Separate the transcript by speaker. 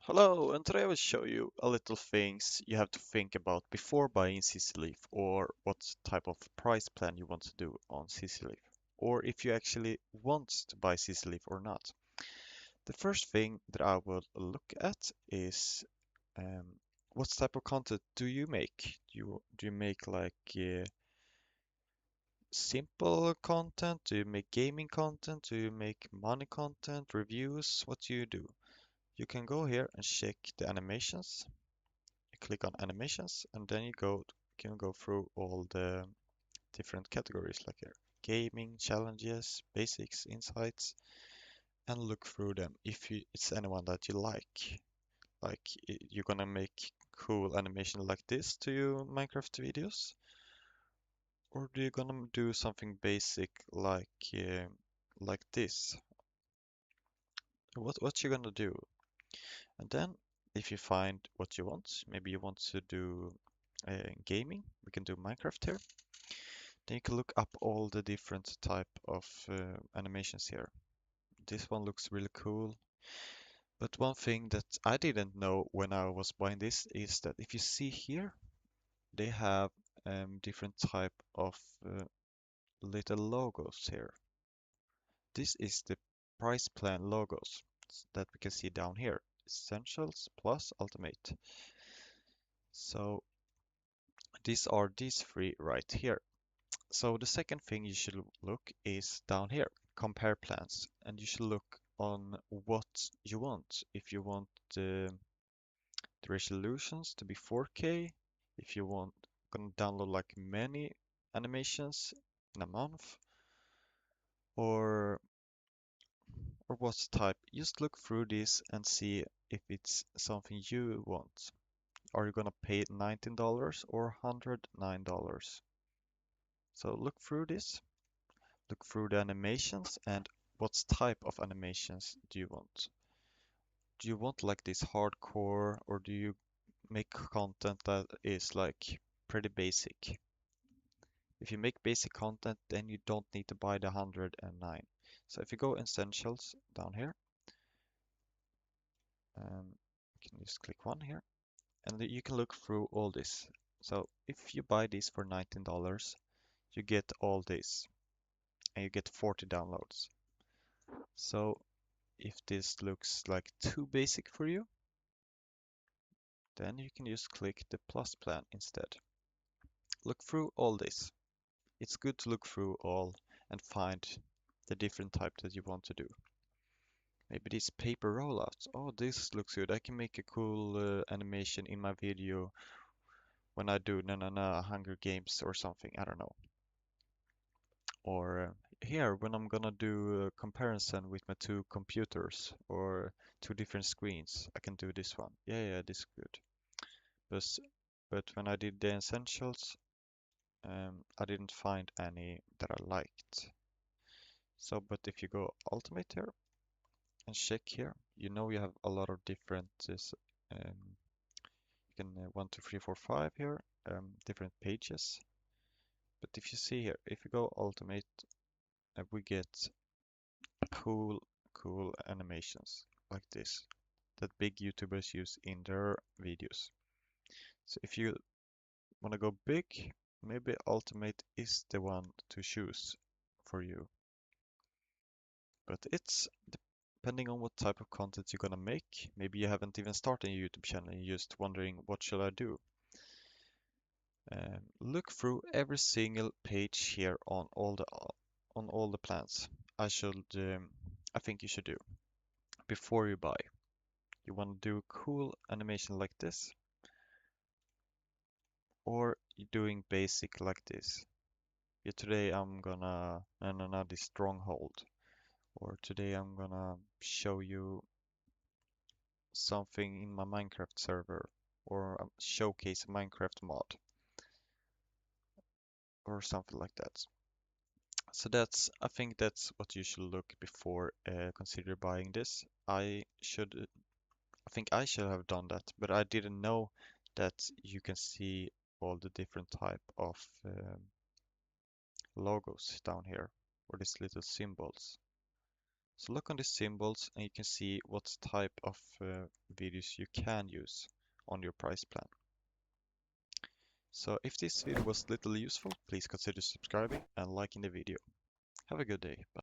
Speaker 1: Hello, and today I will show you a little things you have to think about before buying ccLeaf, or what type of price plan you want to do on ccLeaf, or if you actually want to buy ccLeaf or not. The first thing that I will look at is um, what type of content do you make? Do you make like simple content? Do you make gaming content? Do you make money content, reviews? What do you do? You can go here and check the animations. You click on animations and then can go through all the different categories like here. Gaming, challenges, basics, insights, and look through them if it's anyone that you like. Like you're gonna make cool animation like this to your Minecraft videos, or do you gonna do something basic like this? What you gonna do? And then if you find what you want, maybe you want to do gaming, we can do Minecraft here. Then you can look up all the different type of animations here. This one looks really cool. But one thing that I didn't know when I was buying this is that if you see here, they have different type of little logos here. This is the price plan logos that we can see down here. Essentials plus Ultimate. So these three right here. So the second thing you should look is down here, compare plans, and you should look on what you want. If you want the resolutions to be 4K, if you want gonna download like many animations in a month, or or what type. Just look through this and see if it's something you want. Are you gonna pay $19 or $109? So look through this. Look through the animations and what type of animations do you want? Do you want like this hardcore or do you make content that is like pretty basic? If you make basic content, then you don't need to buy the 109. So if you go essentials down here, you can just click one here and you can look through all this. So if you buy this for $19, you get all this and you get 40 downloads. So if this looks like too basic for you, then you can just click the plus plan instead. Look through all this. It's good to look through all and find the different type that you want to do. Maybe this paper rollouts. Oh, this looks good. I can make a cool animation in my video when I do na na na Hunger Games or something. I don't know. Or here when I'm gonna do a comparison with my two computers or two different screens, I can do this one. Yeah, this is good. But but when I did the essentials, I didn't find any that I liked. So, but if you go Ultimate here and check here, you know you have a lot of different you can 1, 2, 3, 4, 5 here, different pages. But if you see here, if you go Ultimate, we get cool animations like this that big YouTubers use in their videos. So if you want to go big, maybe Ultimate is the one to choose for you. But it's depending on what type of content you're gonna make. Maybe you haven't even started a YouTube channel and you're just wondering what should I do. Look through every single page here on all the plans. I think you should do before you buy. You want to do cool animation like this, or you're doing basic like this. Yeah, today I'm gonna this stronghold, or today I'm gonna show you something in my Minecraft server, or showcase a Minecraft mod, or something like that. So I think that's what you should look before consider buying this. I think I should have done that, but I didn't know that you can see all the different type of logos down here, or these little symbols. So look on the symbols and you can see what type of videos you can use on your price plan. So if this video was little useful, please consider subscribing and liking the video. Have a good day. Bye.